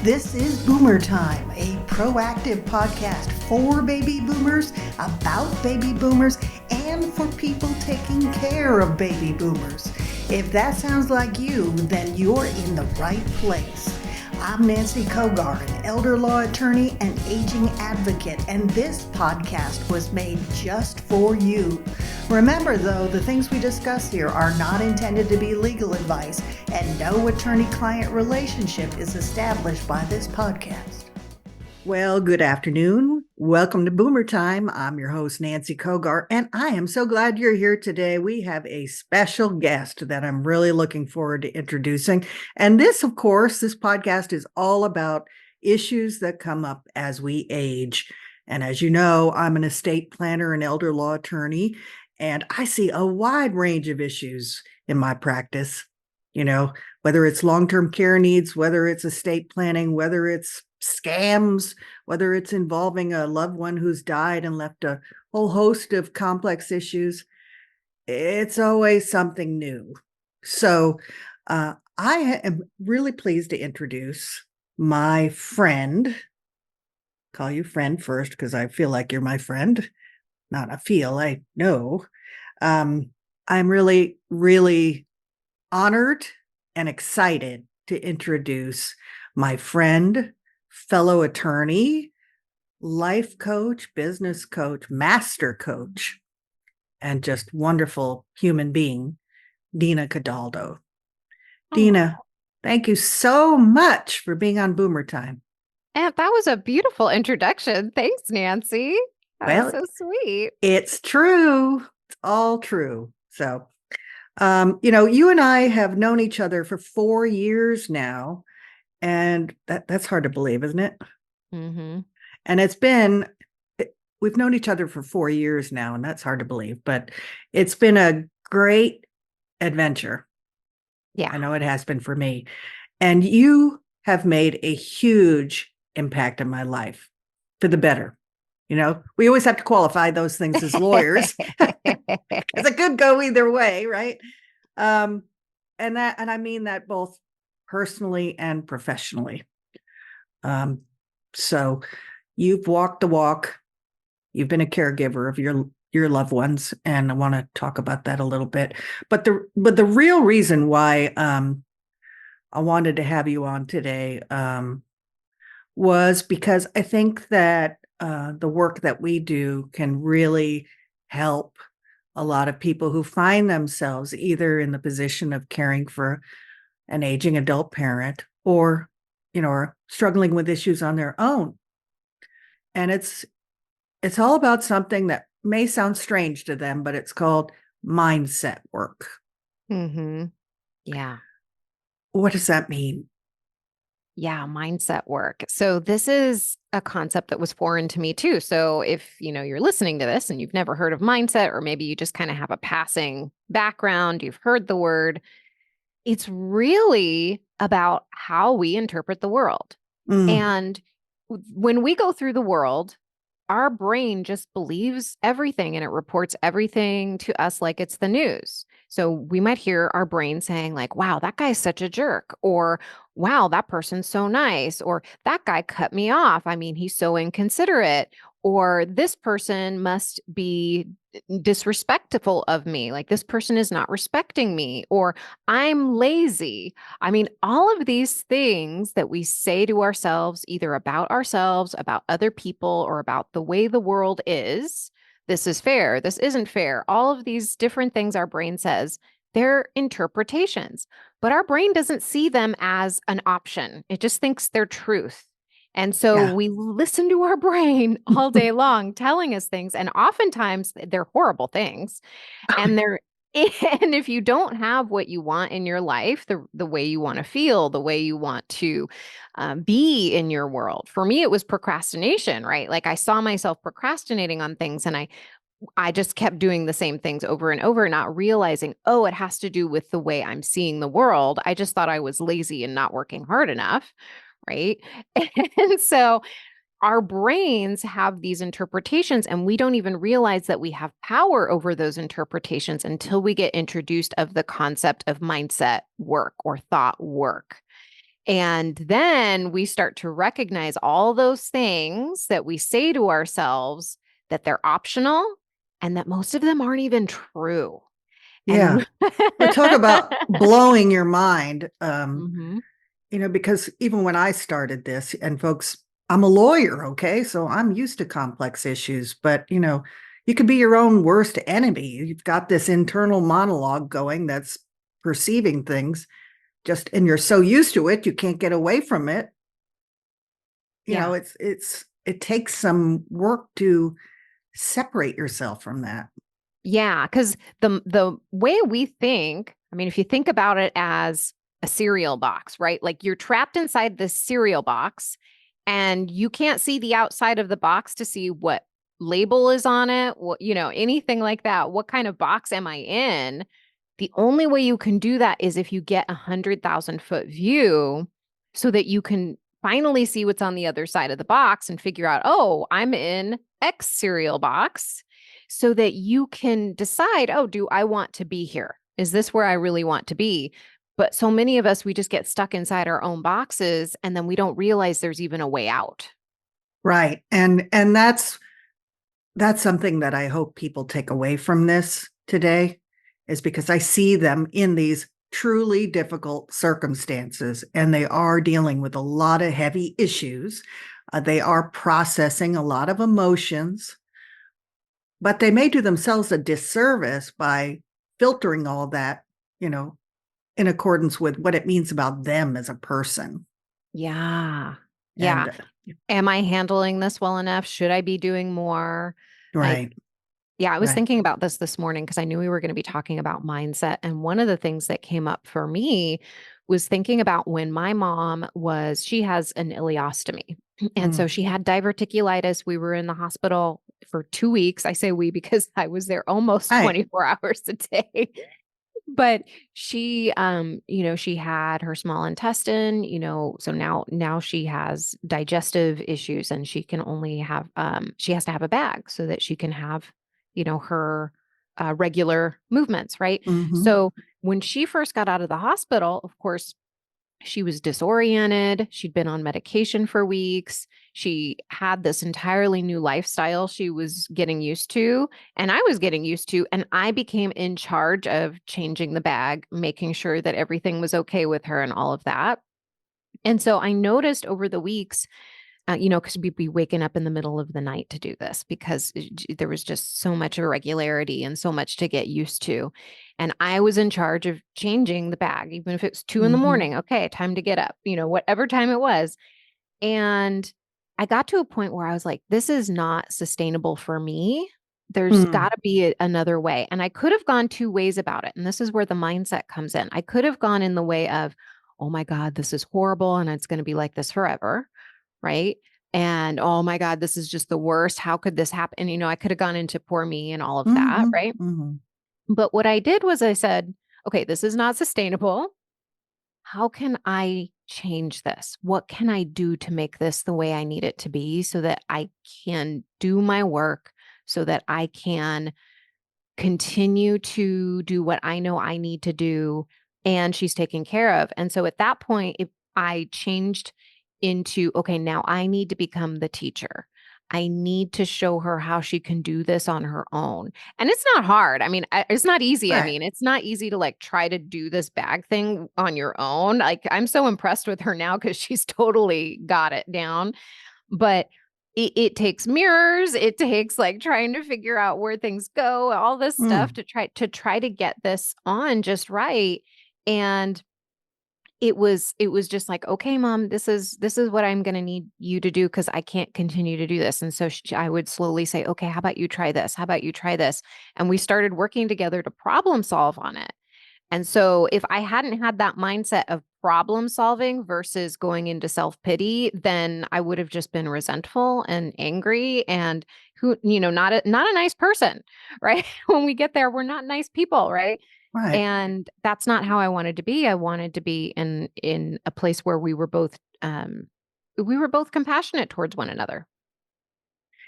This is Boomer Time, a proactive podcast for baby boomers, about baby boomers, and for people taking care of baby boomers. If that sounds like you, then you're in the right place. I'm Nancy Kogar, an elder law attorney and aging advocate, and this podcast was made just for you. Remember, though, the things we discuss here are not intended to be legal advice, and no attorney-client relationship is established by this podcast. Well, good afternoon. Welcome to Boomer Time. I'm your host, Nancy Kogar, and I am so glad you're here today. We have a special guest that I'm really looking forward to introducing. And this, of course, this podcast is all about issues that come up as we age. And as you know, I'm an estate planner and elder law attorney, and I see a wide range of issues in my practice. You know, whether it's long-term care needs, whether it's estate planning, whether it's scams, whether it's involving a loved one who's died and left a whole host of complex issues, it's always something new. So I am really pleased to introduce my friend. Call you friend first because I feel like you're my friend. Not I feel, I know. I'm really, really honored and excited to introduce my friend, fellow attorney, life coach, business coach, master coach, and just wonderful human being, Dina Cataldo. Dina, thank you so much for being on Boomer Time. And that was a beautiful introduction. Thanks, Nancy. That was so sweet. It's true. It's all true. So, you and I have known each other for 4 years now, and that's hard to believe, isn't it? Mm-hmm. And we've known each other for 4 years now, and that's hard to believe, but it's been a great adventure. Yeah. I know it has been for me. And you have made a huge impact in my life for the better. You know, we always have to qualify those things as lawyers. It could go either way, right? And I mean that both personally and professionally. So you've walked the walk. You've been a caregiver of your loved ones, and I want to talk about that a little bit. But the real reason why I wanted to have you on today was because I think that the work that we do can really help a lot of people who find themselves either in the position of caring for an aging adult parent or, are struggling with issues on their own. And it's all about something that may sound strange to them, but it's called mindset work. Mm-hmm. Yeah. What does that mean? Yeah, mindset work. So this is a concept that was foreign to me too. So if, you're listening to this and you've never heard of mindset, or maybe you just kind of have a passing background, you've heard the word, it's really about how we interpret the world. And when we go through the world, our brain just believes everything and it reports everything to us like it's the news. So we might hear our brain saying like, wow, that guy's such a jerk, or wow, that person's so nice, or that guy cut me off. I mean, he's so inconsiderate, or this person must be disrespectful of me. Like this person is not respecting me, or I'm lazy. I mean, all of these things that we say to ourselves, either about ourselves, about other people, or about the way the world is, this is fair, this isn't fair. All of these different things our brain says, they're interpretations, but our brain doesn't see them as an option. It just thinks they're truth. And so we listen to our brain all day long telling us things, and oftentimes they're horrible things. And and if you don't have what you want in your life, the way you want to feel, the way you want to be in your world. For me, it was procrastination, right? Like I saw myself procrastinating on things, and I just kept doing the same things over and over, not realizing, oh, it has to do with the way I'm seeing the world. I just thought I was lazy and not working hard enough. Right. And so our brains have these interpretations, and we don't even realize that we have power over those interpretations until we get introduced of the concept of mindset work or thought work. And then we start to recognize all those things that we say to ourselves that they're optional and that most of them aren't even true. Yeah. And But talk about blowing your mind. Mhm. Because even when I started this, and folks, I'm a lawyer, okay? So I'm used to complex issues, but you could be your own worst enemy. You've got this internal monologue going that's perceiving things and you're so used to it, you can't get away from it. Yeah. It takes some work to separate yourself from that. Yeah, because the way we think, I mean, if you think about it as a cereal box, right? Like you're trapped inside this cereal box and you can't see the outside of the box to see what label is on it, anything like that. What kind of box am I in? The only way you can do that is if you get 100,000-foot view so that you can finally see what's on the other side of the box and figure out, oh, I'm in X cereal box, so that you can decide, oh, do I want to be here? Is this where I really want to be? But so many of us, we just get stuck inside our own boxes and then we don't realize there's even a way out. Right. And that's something that I hope people take away from this today, is because I see them in these truly difficult circumstances and they are dealing with a lot of heavy issues. They are processing a lot of emotions, but they may do themselves a disservice by filtering all that, in accordance with what it means about them as a person. Yeah. Yeah. And Am I handling this well enough? Should I be doing more? Like, right, yeah, I was right. thinking about this morning because I knew we were going to be talking about mindset. And one of the things that came up for me was thinking about when my mom she has an ileostomy. And so Mm. she had diverticulitis. We were in the hospital for 2 weeks. I say we because I was there almost Right. 24 hours a day. But she had her small intestine, so now she has digestive issues and she can only have she has to have a bag so that she can have, her regular movements, right? Mm-hmm. So when she first got out of the hospital, of course, she was disoriented. She'd been on medication for weeks. She had this entirely new lifestyle she was getting used to, and I was getting used to. And I became in charge of changing the bag, making sure that everything was okay with her and all of that. And so I noticed over the weeks, because we'd be waking up in the middle of the night to do this because there was just so much irregularity and so much to get used to. And I was in charge of changing the bag, even if it's 2 in the Mm-hmm. morning. Okay, time to get up, whatever time it was. And I got to a point where I was like, this is not sustainable for me. There's got Mm. to be another way. And I could have gone two ways about it. And this is where the mindset comes in. I could have gone in the way of, oh my God, this is horrible and it's going to be like this forever. Right. And oh my God, this is just the worst. How could this happen? And, I could have gone into poor me and all of that. Mm-hmm. Right. Mm-hmm. But what I did was I said, okay, this is not sustainable. How can I change this? What can I do to make this the way I need it to be so that I can do my work, so that I can continue to do what I know I need to do and she's taken care of. And so at that point, I changed into, okay, now I need to become the teacher. I need to show her how she can do this on her own. And it's not hard. I mean, it's not easy. I Right. mean, it's not easy to like try to do this bag thing on your own. Like, I'm so impressed with her now because she's totally got it down. But it takes mirrors, it takes like trying to figure out where things go, all this stuff Mm. to try to get this on just right. And it was just like, okay, mom, this is what I'm going to need you to do because I can't continue to do this. And so I would slowly say, okay, how about you try this? How about you try this? And we started working together to problem solve on it. And so if I hadn't had that mindset of problem solving versus going into self-pity, then I would have just been resentful and angry and not a nice person, right? When we get there, we're not nice people, right? Right. And that's not how I wanted to be. I wanted to be in a place where we were both compassionate towards one another.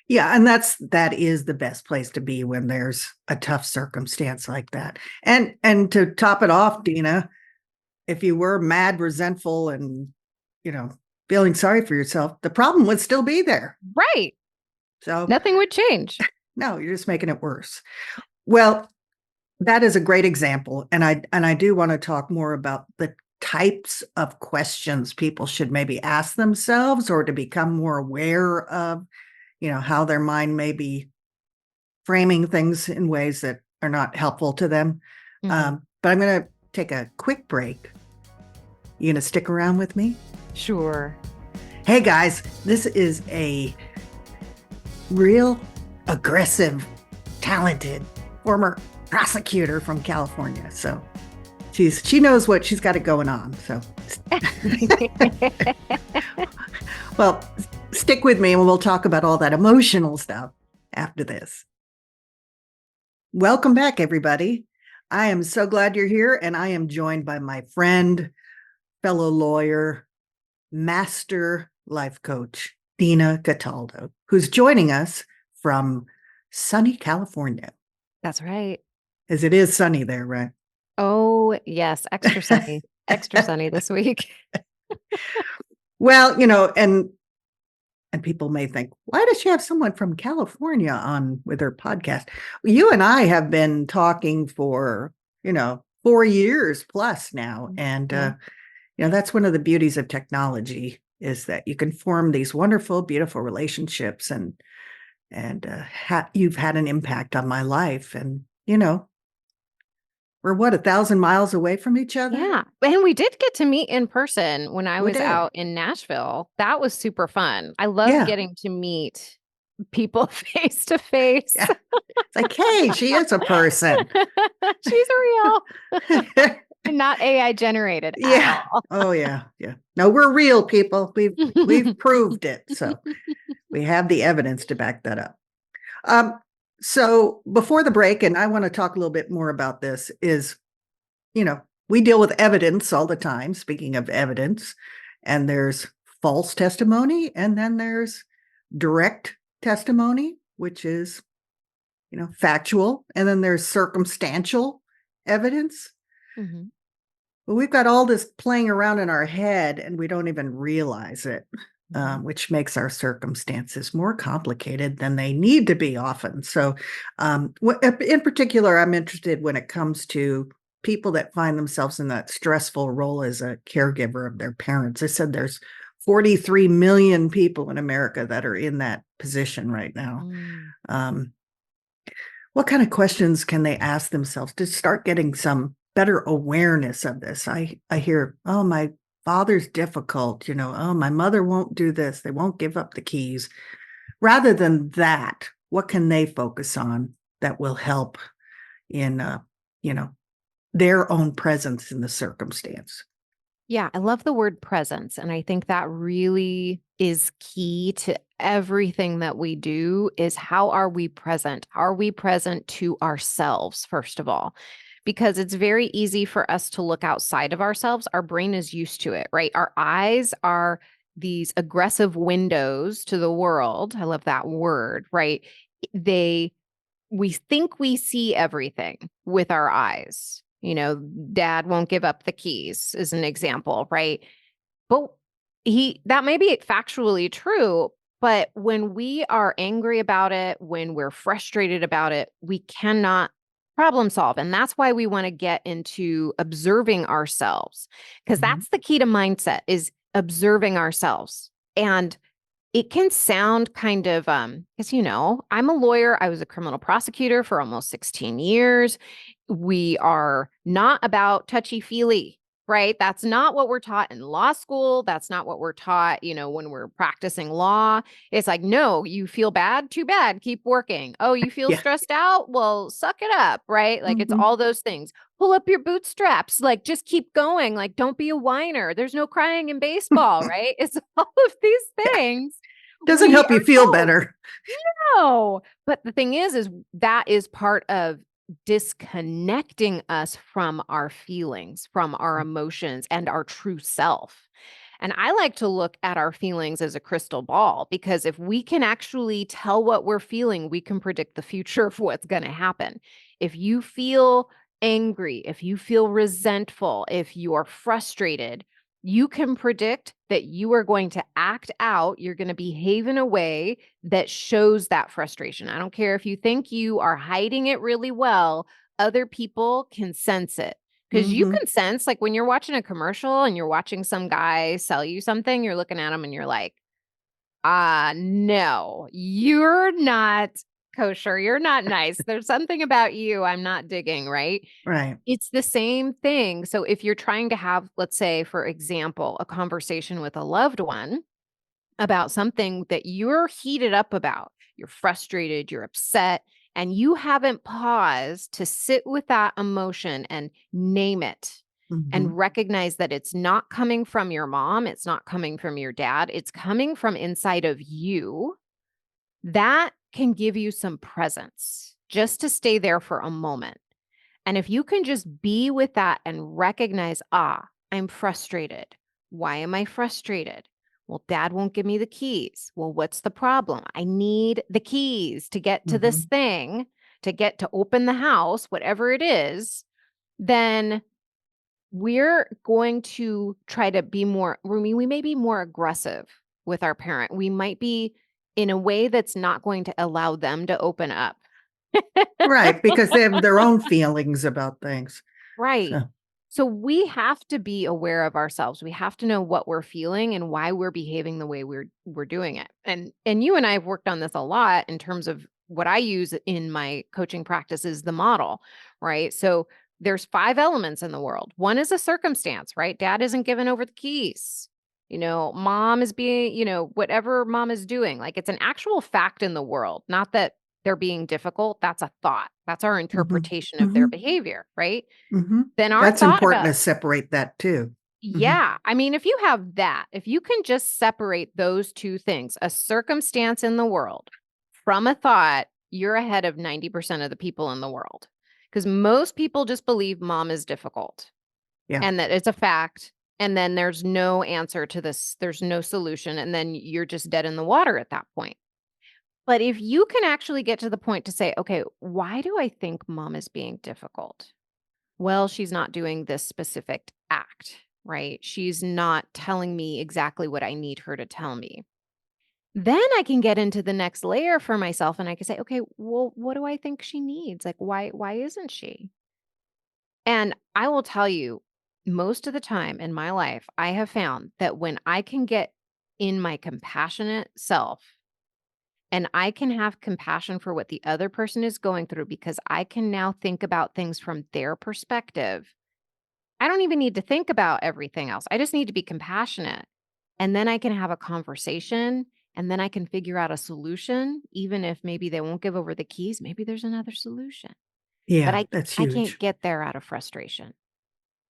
Yeah, and that is the best place to be when there's a tough circumstance like that. And to top it off, Dina, if you were mad, resentful, and feeling sorry for yourself, the problem would still be there. Right. So Nothing would change. no, you're just making it worse. Well, that is a great example. And I do want to talk more about the types of questions people should maybe ask themselves, or to become more aware of, how their mind may be framing things in ways that are not helpful to them. Mhm. But I'm going to take a quick break. You going to stick around with me? Sure. Hey guys, this is a real aggressive, talented former prosecutor from California. So she knows what she's got it going on. So well, stick with me and we'll talk about all that emotional stuff after this. Welcome back, everybody. I am so glad you're here, and I am joined by my friend, fellow lawyer, master life coach, Dina Cataldo, who's joining us from sunny California. That's right. As it is sunny there, right? Oh, yes. Extra sunny. Extra sunny this week. Well, and people may think, why does she have someone from California on with her podcast? You and I have been talking for, 4 years plus now. And, that's one of the beauties of technology, is that you can form these wonderful, beautiful relationships, and you've had an impact on my life. And, we're 1,000 miles away from each other? Yeah. And we did get to meet in person when I We was did. out in Nashville. That was super fun. I love Yeah. getting to meet people face to face. Yeah. It's like, hey, she is a person. She's real. And not AI generated at Yeah. all. Oh, yeah. Yeah. No, we're real people. We've proved it. So we have the evidence to back that up. So before the break, and I want to talk a little bit more about this, is, we deal with evidence all the time. Speaking of evidence, and there's false testimony, and then there's direct testimony, which is, factual, and then there's circumstantial evidence. Mhm. But we've got all this playing around in our head, and we don't even realize it. Which makes our circumstances more complicated than they need to be often. So in particular, I'm interested when it comes to people that find themselves in that stressful role as a caregiver of their parents. I said there's 43 million people in America that are in that position right now. What kind of questions can they ask themselves to start getting some better awareness of this? I hear, oh, my father's difficult, oh, my mother won't do this. They won't give up the keys. Rather than that, what can they focus on that will help in, their own presence in the circumstance? Yeah, I love the word presence. And I think that really is key to everything that we do, is how are we present? Are we present to ourselves, first of all? Because it's very easy for us to look outside of ourselves. Our brain is used to it, right? Our eyes are these aggressive windows to the world. I love that word, right? We think we see everything with our eyes. Dad won't give up the keys is an example, right? But that may be factually true, but when we are angry about it, when we're frustrated about it, we cannot problem solve. And that's why we want to get into observing ourselves, because that's the key to mindset, is observing ourselves. And it can sound kind of, because, I'm a lawyer. I was a criminal prosecutor for almost 16 years. We are not about touchy-feely, right? That's not what we're taught in law school. That's not what we're taught, when we're practicing law. It's like, no, you feel bad? Too bad. Keep working. Oh, you feel stressed out? Well, suck it up, right? Like it's all those things. Pull up your bootstraps. Like, just keep going. Like, don't be a whiner. There's no crying in baseball, right? It's all of these things. Doesn't help you feel better. No. But the thing is that is part of disconnecting us from our feelings, from our emotions, and our true self. And I like to look at our feelings as a crystal ball, because if we can actually tell what we're feeling, we can predict the future of what's going to happen. If you feel angry, if you feel resentful, if you are frustrated, You can predict that you are going to act out, you're going to behave in a way that shows that frustration. I don't care if you think you are hiding it really well, other people can sense it. Because you Mm-hmm. can sense, like when you're watching a commercial and you're watching some guy sell you something, you're looking at him and you're like, no, you're not kosher. You're not nice. There's something about you I'm not digging, right? Right. It's the same thing. So if you're trying to have, let's say, for example, a conversation with a loved one about something that you're heated up about, you're frustrated, you're upset, and you haven't paused to sit with that emotion and name it Mm-hmm. and recognize that it's not coming from your mom, it's not coming from your dad, it's coming from inside of you, that can give you some presence just to stay there for a moment. And if you can just be with that and recognize, I'm frustrated. Why am I frustrated? Well, dad won't give me the keys. Well, what's the problem? I need the keys to get to Mm-hmm. this thing, to get to open the house, whatever it is. Then we're going to try to be more, we may be more aggressive with our parent. We might be in a way that's not going to allow them to open up. Right, because they have their own feelings about things. Right. So, So we have to be aware of ourselves. We have to know what we're feeling and why we're behaving the way we're doing it. And you and I have worked on this a lot in terms of what I use in my coaching practice is the model, right? So there's 5 elements in the world. One is a circumstance, right? Dad isn't giving over the keys. Mom is being, whatever mom is doing, like it's an actual fact in the world, not that they're being difficult. That's a thought. That's our mm-hmm. interpretation of their Mm-hmm. behavior, right? Mm-hmm. Then our That's thought important about, to separate that too. Mm-hmm. yeah. I mean, if you have that, if you can just separate those two things, a circumstance in the world from a thought, you're ahead of 90% of the people in the world. Because most people just believe mom is difficult Yeah. and that it's a fact. And then there's no answer to this, there's no solution. And then you're just dead in the water at that point. But if you can actually get to the point to say, okay, why do I think mom is being difficult? Well, she's not doing this specific act, right? She's not telling me exactly what I need her to tell me. Then I can get into the next layer for myself and I can say, okay, well, what do I think she needs? Like, why isn't she? And I will tell you, most of the time in my life, I have found that when I can get in my compassionate self and I can have compassion for what the other person is going through because I can now think about things from their perspective. I don't even need to think about everything else. I just need to be compassionate. And then I can have a conversation and then I can figure out a solution. Even if maybe they won't give over the keys, maybe there's another solution. But Yeah, I, that's I can't huge. get there out of frustration.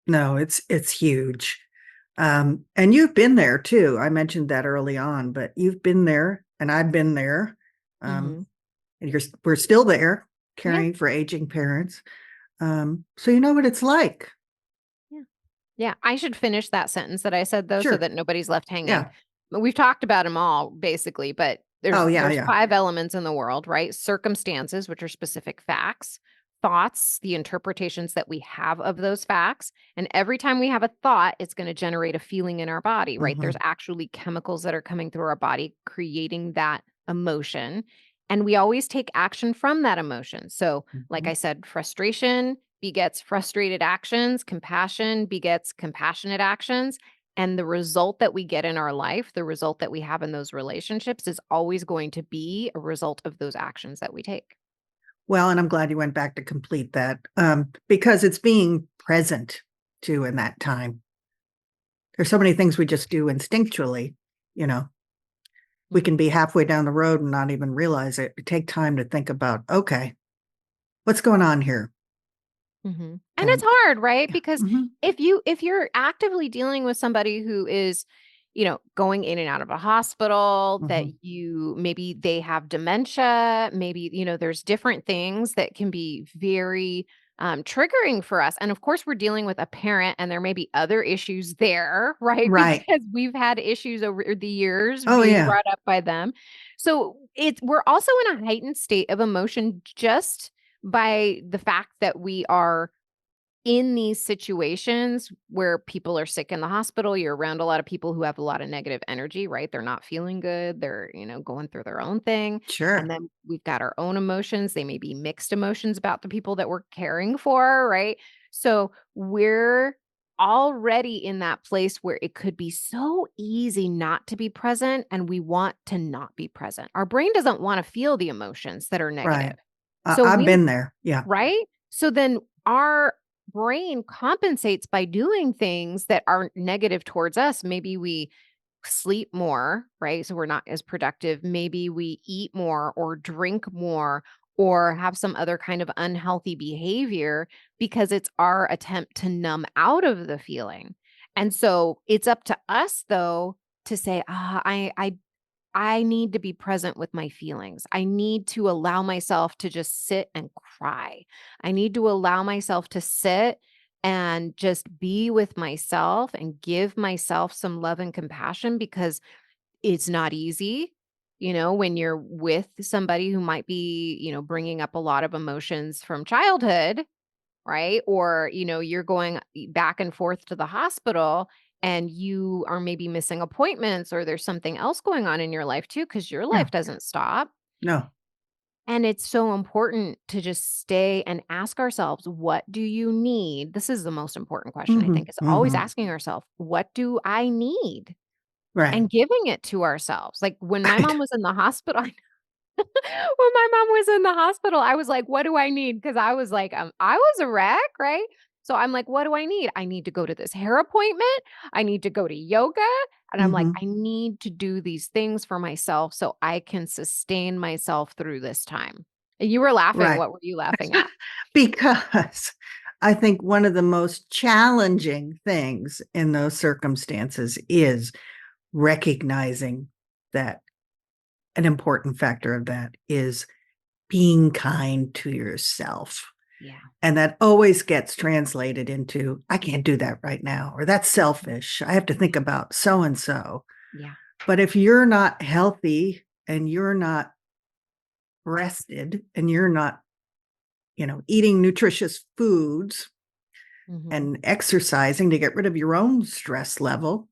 No, it's huge. And you've been there too. I mentioned that early on, but you've been there and I've been there. Hmm. And we're still there Yeah. caring for aging parents. So you know what it's like. Yeah. Yeah. I should finish that sentence that I said though, so Sure. that nobody's left hanging. Yeah. But we've talked about them all basically, but Oh, yeah, there's yeah. 5 elements in the world, right? Circumstances, which are specific facts, thoughts, the interpretations that we have of those facts, and every time we have a thought, it's going to generate a feeling in our body, right? Mm-hmm. There's actually chemicals that are coming through our body creating that emotion, and we always take action from that emotion. So, like Mm-hmm. I said, frustration begets frustrated actions, compassion begets compassionate actions. And the result that we get in our life, the result that we have in those relationships is always going to be a result of those actions that we take. Well, and I'm glad you went back to complete that because it's being present too in that time. There's so many things we just do instinctually, you know. We can be halfway down the road and not even realize it. Take time to think about, okay, what's going on here? Mhm. And it's And hard, right? yeah. Because Mm-hmm. if you're actively dealing with somebody who is, going in and out of a hospital, that Mm-hmm. maybe they have dementia, maybe, there's different things that can be very triggering for us. And of course, we're dealing with a parent and there may be other issues there, right? Right. Because we've had issues over the years Oh, being yeah. brought up by them. So we're also in a heightened state of emotion just by the fact that we are in these situations where people are sick in the hospital, you're around a lot of people who have a lot of negative energy, right? They're not feeling good. They're, going through their own thing. And Sure. then we've got our own emotions. They may be mixed emotions about the people that we're caring for, right? So we're already in that place where it could be so easy not to be present, and we want to not be present. Our brain doesn't want to feel the emotions that are negative. Right. So I've we been there. Yeah. Right? So then our brain compensates by doing things that are negative towards us. Maybe we sleep more, right? So we're not as productive. Maybe we eat more or drink more or have some other kind of unhealthy behavior because it's our attempt to numb out of the feeling. And so it's up to us though to say, I need to be present with my feelings. I need to allow myself to just sit and cry. I need to allow myself to sit and just be with myself and give myself some love and compassion because it's not easy, when you're with somebody who might be, bringing up a lot of emotions from childhood, right? Or, you're going back and forth to the hospital and you are maybe missing appointments or there's something else going on in your life too, because your Yeah. life doesn't stop. No. And it's so important to just stay and ask ourselves, what do you need? This is the most important question, I Hmm. think, is always Hmm. asking ourselves, what do I need? Right. And giving it to ourselves. Like when my Right. mom was in the hospital, when my mom was in the hospital, I was like, "What do I need?" Because I was like, I was a wreck, right? So I'm like, "What do I need? I need to go to this hair appointment. I need to go to yoga." And I'm like, Hmm. "I need to do these things for myself so I can sustain myself through this time." And you were laughing. Right. What were you laughing at? Because I think one of the most challenging things in those circumstances is recognizing that an important factor of that is being kind to yourself. Yeah. And that always gets translated into, I can't do that right now, or that's selfish. I have to think about so and so. Yeah. But if you're not healthy and you're not rested and you're not, eating nutritious foods Mhm. and exercising to get rid of your own stress level,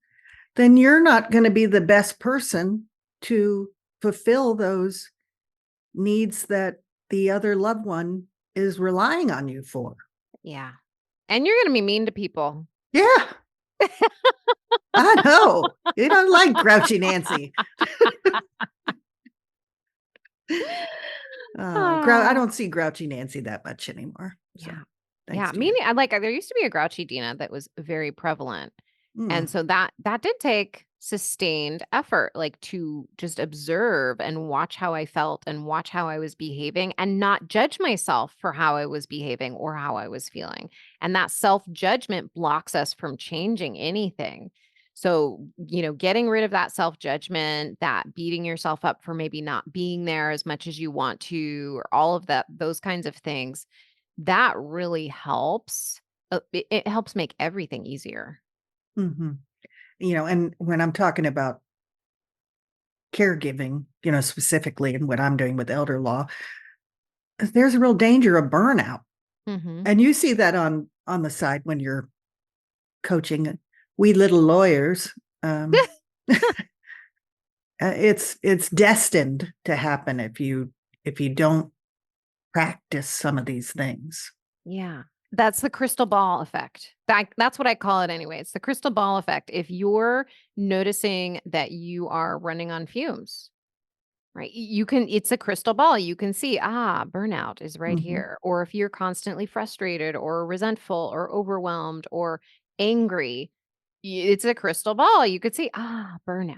then you're not going to be the best person to fulfill those needs that the other loved one is relying on you for. Yeah. And you're gonna be mean to people. Yeah, I know. You don't like grouchy Nancy. I Ah. don't see grouchy Nancy that much anymore. So Yeah. Yeah, thanks to you. meaning I like there used to be a grouchy Dina that was very prevalent. And Mm, so that did take sustained effort, like to just observe and watch how I felt and watch how I was behaving and not judge myself for how I was behaving or how I was feeling. And that self-judgment blocks us from changing anything. So, getting rid of that self-judgment, that beating yourself up for maybe not being there as much as you want to, or all of that, those kinds of things that really helps. It helps make everything easier. hmm and when I'm talking about caregiving, specifically and what I'm doing with elder law, there's a real danger of burnout. Mhm. And you see that on the side when you're coaching we little lawyers. Um, it's destined to happen if you don't practice some of these things. Yeah. That's the crystal ball effect. That's what I call it anyway. It's the crystal ball effect. If you're noticing that you are running on fumes, right? You can it's a crystal ball. You can see, burnout is right Mm-hmm. here. Or if you're constantly frustrated or resentful or overwhelmed or angry, it's a crystal ball. You could see, burnout,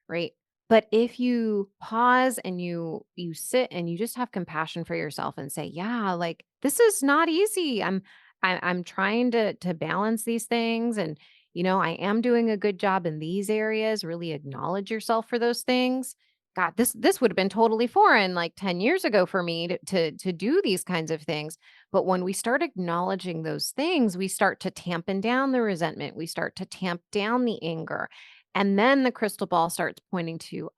right? But if you pause and you sit and you just have compassion for yourself and say, yeah, like this is not easy. I'm trying to balance these things and I am doing a good job in these areas. Really acknowledge yourself for those things. God, this would have been totally foreign like 10 years ago for me to do these kinds of things. But when we start acknowledging those things, we start to tampen down the resentment. We start to tamp down the anger. And then the crystal ball starts pointing to,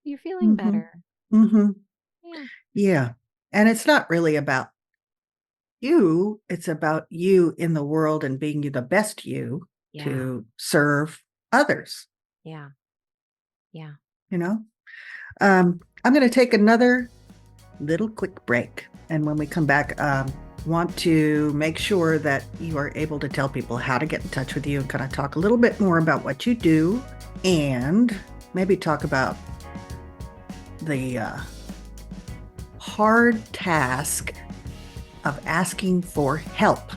you're feeling Mm-hmm. better. Mm-hmm. Yeah. Yeah. And it's not really about, you. It's about you in the world and being you the best you Yeah. to serve others, Yeah. Yeah. you know? I'm going to take another little quick break. And when we come back, want to make sure that you are able to tell people how to get in touch with you and kind of talk a little bit more about what you do and maybe talk about the hard task of asking for help.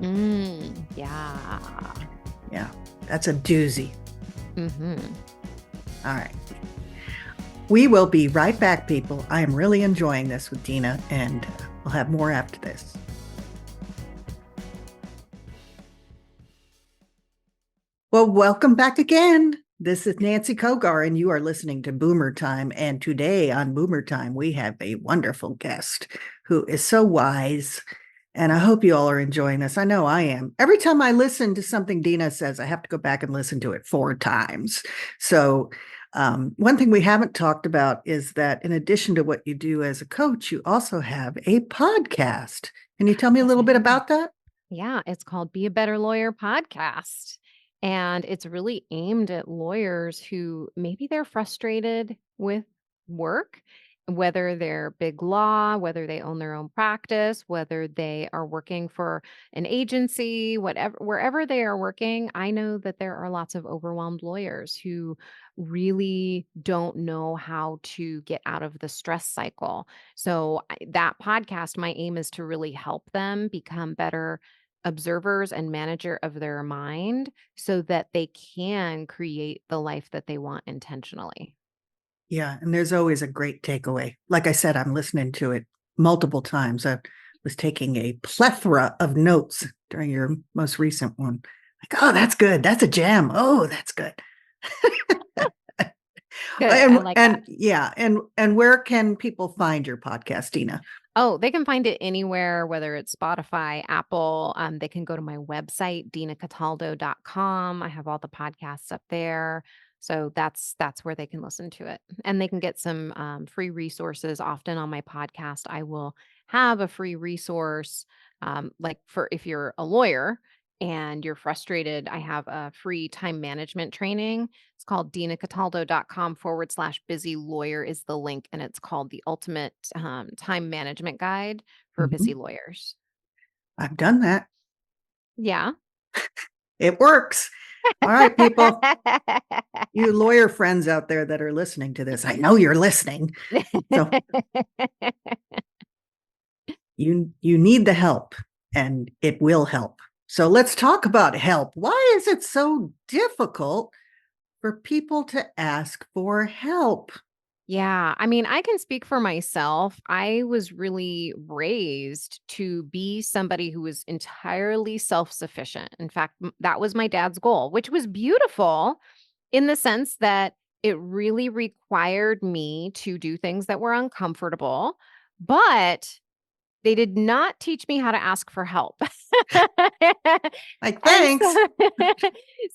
Yeah. Yeah, that's a doozy. Mm-hmm. All right. We will be right back, people. I am really enjoying this with Dina, and we'll have more after this. Well, welcome back again. This is Nancy Kogar, and you are listening to Boomer Time. And today on Boomer Time, we have a wonderful guest who is so wise. And I hope you all are enjoying this. I know I am. Every time I listen to something Dina says, I have to go back and listen to it 4 times. So, one thing we haven't talked about is that in addition to what you do as a coach, you also have a podcast. Can you tell me a little bit about that? Yeah, it's called Be a Better Lawyer podcast. And it's really aimed at lawyers who maybe they're frustrated with work, whether they're big law, whether they own their own practice, whether they are working for an agency, whatever, wherever they are working. I know that there are lots of overwhelmed lawyers who really don't know how to get out of the stress cycle. So, that podcast, my aim is to really help them become better observers and manager of their mind so that they can create the life that they want intentionally. Yeah, and there's always a great takeaway. Like I said, I'm listening to it multiple times. I was taking a plethora of notes during your most recent one. Like, oh, that's good. That's a gem. Oh, that's good. Good. I And like that. and yeah, and where can people find your podcast, Dina? Oh, they can find it anywhere, whether it's Spotify, Apple. They can go to my website, dinacataldo.com. I have all the podcasts up there. So that's where they can listen to it. And they can get some free resources. Often on my podcast, I will have a free resource. Like for if you're a lawyer and you're frustrated, I have a free time management training. It's called dinacataldo.com/busy lawyer is the link. And it's called the ultimate time management guide for busy Mhm. lawyers. I've done that. Yeah. It works. All right, people, you lawyer friends out there that are listening to this, I know you're listening. So you need the help and it will help. So let's talk about help. Why is it so difficult for people to ask for help? Yeah, I mean, I can speak for myself. I was really raised to be somebody who was entirely self-sufficient. In fact, that was my dad's goal, which was beautiful in the sense that it really required me to do things that were uncomfortable, but they did not teach me how to ask for help. Like, And thanks.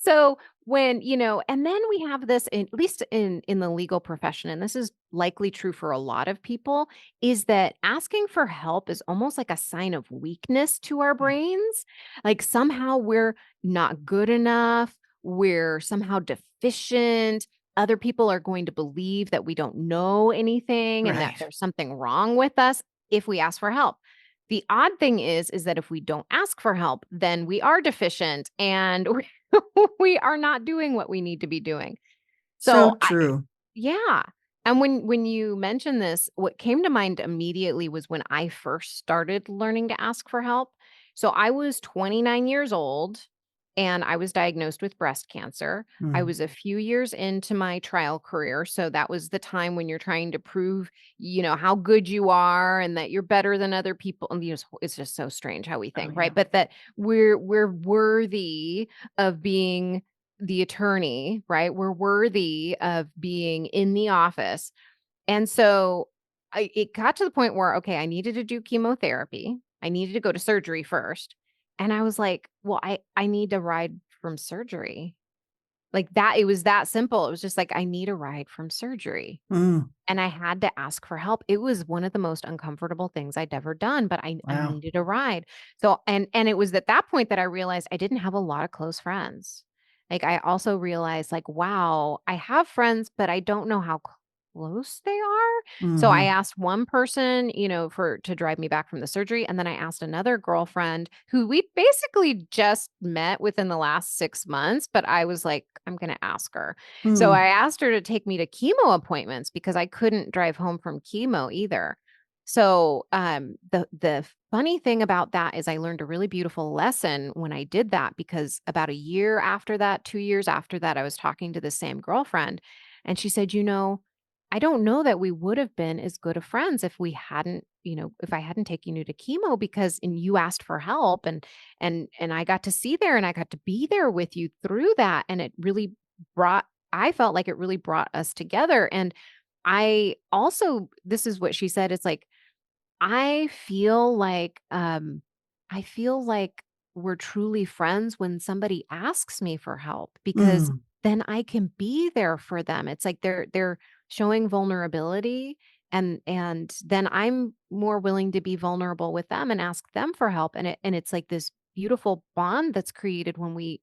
so so when, and then we have this, at least in the legal profession, and this is likely true for a lot of people, is that asking for help is almost like a sign of weakness to our Yeah, brains. Like somehow we're not good enough, we're somehow deficient. Other people are going to believe that we don't know anything and that right. there's something wrong with us if we ask for help. The odd thing is that if we don't ask for help, then we are deficient and we are not doing what we need to be doing. So So true. yeah. And when you mentioned this, what came to mind immediately was when I first started learning to ask for help. So I was 29 years old and I was diagnosed with breast cancer. I Mm, was a few years into my trial career, so that was the time when you're trying to prove, how good you are and that you're better than other people. And it's just so strange how we oh think, yeah. right? But that we're worthy of being the attorney, right? We're worthy of being in the office. And so it got to the point where, okay, I needed to do chemotherapy. I needed to go to surgery first. And I was like, well, I need to ride from surgery. Like that, it was that simple. It was just like, I need a ride from surgery. Mm, And I had to ask for help. It was one of the most uncomfortable things I'd ever done, but I wow. needed a ride. So and it was at that point that I realized I didn't have a lot of close friends. Like, I also realized, like, wow, I have friends, but I don't know how close they are. So I Mhm. asked one person, for to drive me back from the surgery, and then I asked another girlfriend who we basically just met within the last 6 months, but I was like, I'm gonna ask her. So Mm. I asked her to take me to chemo appointments because I couldn't drive home from chemo either. So, the funny thing about that is I learned a really beautiful lesson when I did that because about a year after that, 2 years after that, I was talking to the same girlfriend, and she said, I don't know that we would have been as good of friends if we hadn't, if I hadn't taken you to chemo because and you asked for help and I got to see there and I got to be there with you through that, and it really brought I felt like it really brought us together. And I also this is what she said, it's like, I feel like, I feel like we're truly friends when somebody asks me for help because Mm. then I can be there for them. It's like they're showing vulnerability and then I'm more willing to be vulnerable with them and ask them for help. And it's like this beautiful bond that's created when we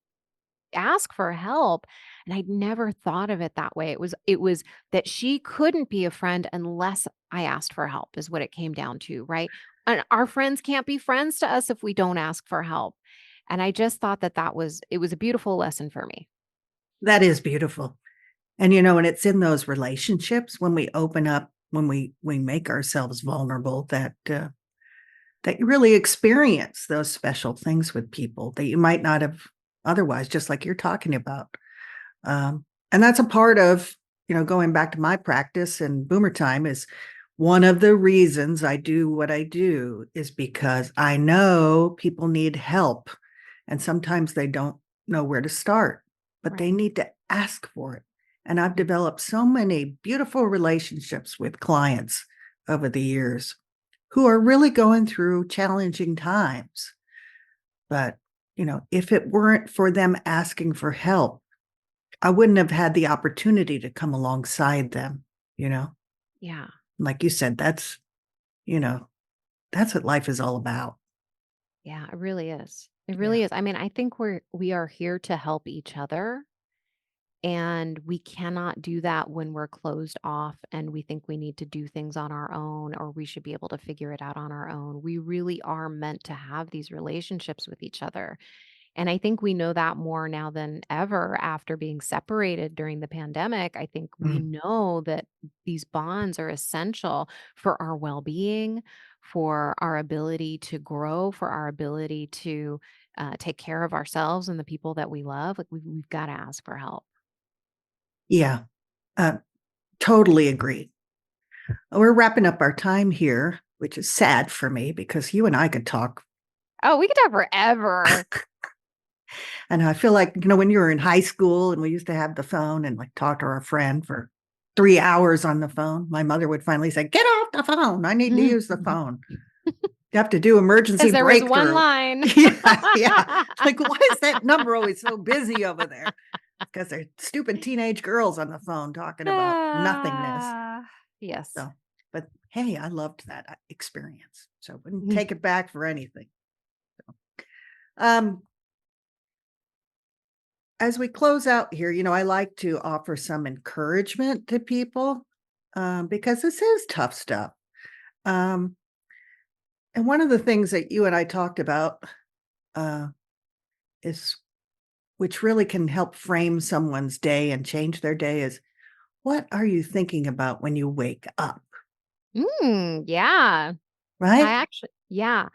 ask for help, and I'd never thought of it that way. It was that she couldn't be a friend unless I asked for help is what it came down to, right? And our friends can't be friends to us if we don't ask for help. And I just thought that it was a beautiful lesson for me. That is beautiful. And, and it's in those relationships when we open up, when we make ourselves vulnerable that you really experience those special things with people that you might not have otherwise, just like you're talking about. And that's a part of, going back to my practice and boomer time is one of the reasons I do what I do is because I know people need help. And sometimes they don't know where to start, but they Right. need to ask for it. And I've developed so many beautiful relationships with clients over the years who are really going through challenging times. But, if it weren't for them asking for help, I wouldn't have had the opportunity to come alongside them, you know? Yeah. Like you said, you know, that's what life is all about. Yeah, it really is. It Yeah. really is. I mean, I think we are here to help each other. And we cannot do that when we're closed off and we think we need to do things on our own or we should be able to figure it out on our own. We really are meant to have these relationships with each other. And I think we know that more now than ever after being separated during the pandemic. I think we Mm. know that these bonds are essential for our well being, for our ability to grow, for our ability to take care of ourselves and the people that we love. Like, we've got to ask for help. Yeah. Uh, totally agree. We're wrapping up our time here, which is sad for me because you and I could talk. Oh, we could talk forever. And I feel like, when you were in high school and we used to have the phone and like talk to our friend for 3 hours on the phone, my mother would finally say, "Get off the phone. I need to use the phone." You have to do emergency Because there was one breakthrough. line. Yeah, yeah. Like, why is that number always so busy over there? Because they're stupid teenage girls on the phone talking about nothingness. Ah, yes. So, but hey, I loved that experience. So wouldn't Mhm. take it back for anything. Um, as we close out here, I like to offer some encouragement to people because this is tough stuff. Um, and one of the things that you and I talked about uh, is which really can help frame someone's day and change their day is what are you thinking about when you wake up? Yeah. Right? Yeah.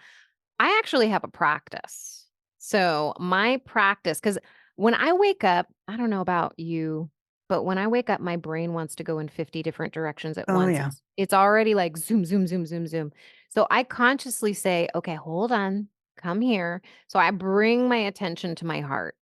I actually have a practice. So my practice, because when I wake up, I don't know about you, but when I wake up, my brain wants to go in 50 different directions at Oh, once. yeah. It's already like zoom, zoom, zoom, zoom, zoom. So I consciously say, okay, hold on, come here. So I bring my attention to my heart.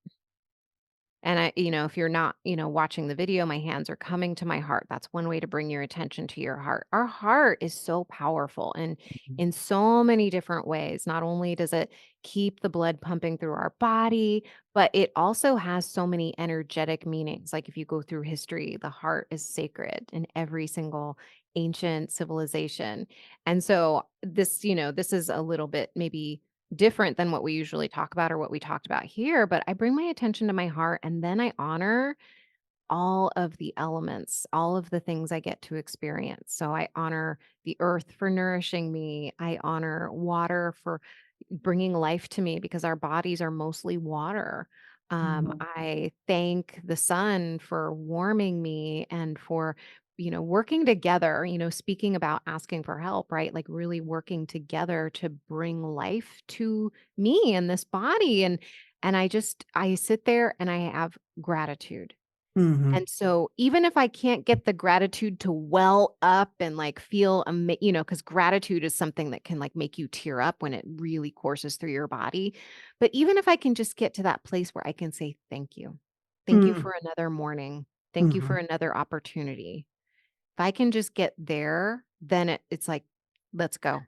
And if you're not, watching the video, my hands are coming to my heart. That's one way to bring your attention to your heart. Our heart is so powerful and in so many different ways. Not only does it keep the blood pumping through our body, but it also has so many energetic meanings. Like if you go through history, the heart is sacred in every single ancient civilization. And so this is a little bit maybe different than what we usually talk about or what we talked about here, but I bring my attention to my heart and then I honor all of the elements, all of the things I get to experience. So I honor the earth for nourishing me. I honor water for bringing life to me because our bodies are mostly water. Mhm. I thank the sun for warming me and for, working together, speaking about asking for help, right? Like really working together to bring life to me and this body. And I sit there and I have gratitude. Mhm. And so even if I can't get the gratitude to well up and like feel, because gratitude is something that can like make you tear up when it really courses through your body. But even if I can just get to that place where I can say, thank you. Thank you Mm. for another morning. Thank you for Mhm. another opportunity. If I can just get there, then it's like, let's go.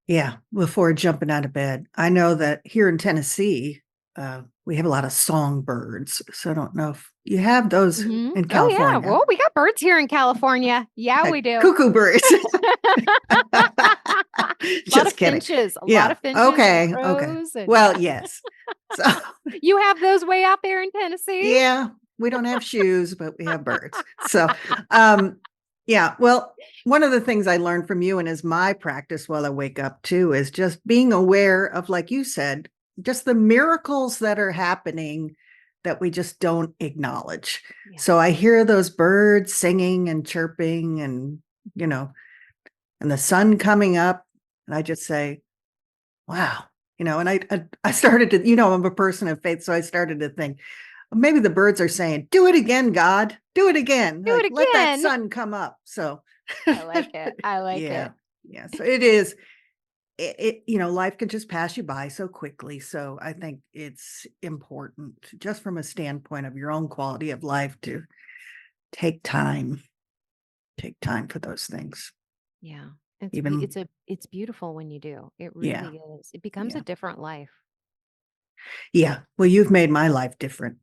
Yeah, before jumping out of bed. I know that here in Tennessee, we have a lot of songbirds. So I don't know if you have those Mhm. in Oh, yeah. California, Well, we got birds here in California. Yeah, like we do. cuckoo birds. Lot of Just kidding. finches, a lot Yeah. of finches and Okay. Okay. crows and Well, yeah. yes. So You have those way out there in Tennessee? yeah, we don't have shoes, but we have birds. So, um, yeah, well, one of the things I learned from you and is my practice while I wake up too is just being aware of, like you said, just the miracles that are happening that we just don't acknowledge. Yeah. So I hear those birds singing and chirping and, you know, and the sun coming up, and I just say, wow, and I started to, I'm a person of faith, so I started to think, maybe the birds are saying, "Do it again, God. Do it again. Do Like, it let that again. sun come up." So, I like it. I like yeah, it. yeah. So it is. Life can just pass you by so quickly. So I think it's important, just from a standpoint of your own quality of life, to take time, take time for those things. Yeah. It's be Even, it's a it's beautiful when you do. It yeah, really is. It becomes a yeah, different life. yeah. Well, you've made my life different,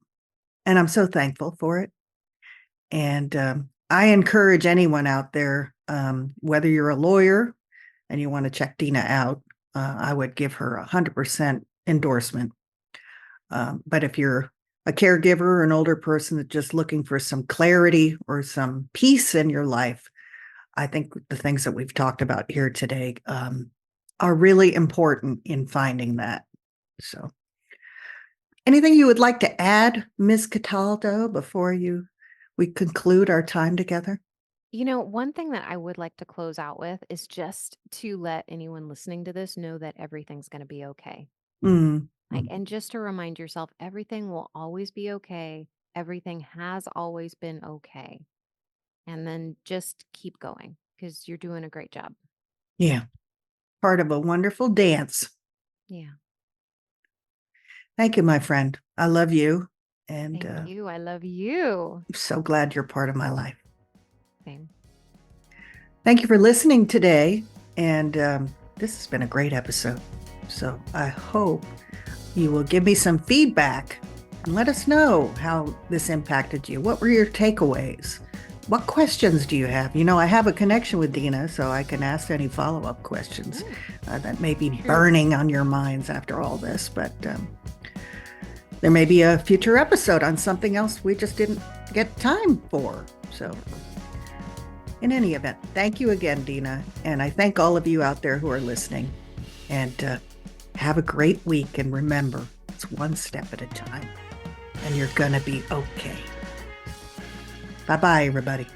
and I'm so thankful for it. And I encourage anyone out there, whether you're a lawyer and you want to check Dina out, I would give her 100% endorsement. But if you're a caregiver or an older person that's just looking for some clarity or some peace in your life, I think the things that we've talked about here today are really important in finding that. So, anything you would like to add, Ms. Cataldo, before we conclude our time together? One thing that I would like to close out with is just to let anyone listening to this know that everything's going to be okay. Mm, Like, and just to remind yourself, everything will always be okay. Everything has always been okay. And then just keep going because you're doing a great job. yeah, part of a wonderful dance. Yeah. Thank you, my friend. I love you, and Thank you. I love you. I'm so glad you're part of my life. Same. Thank you for listening today, and this has been a great episode. So I hope you will give me some feedback and let us know how this impacted you. What were your takeaways? What questions do you have? I have a connection with Dina, so I can ask any follow-up questions that may be burning on your minds after all this. But there may be a future episode on something else we just didn't get time for. So in any event, thank you again, Dina. And I thank all of you out there who are listening. And have a great week. And remember, it's one step at a time. And you're going to be okay. Bye-bye, everybody.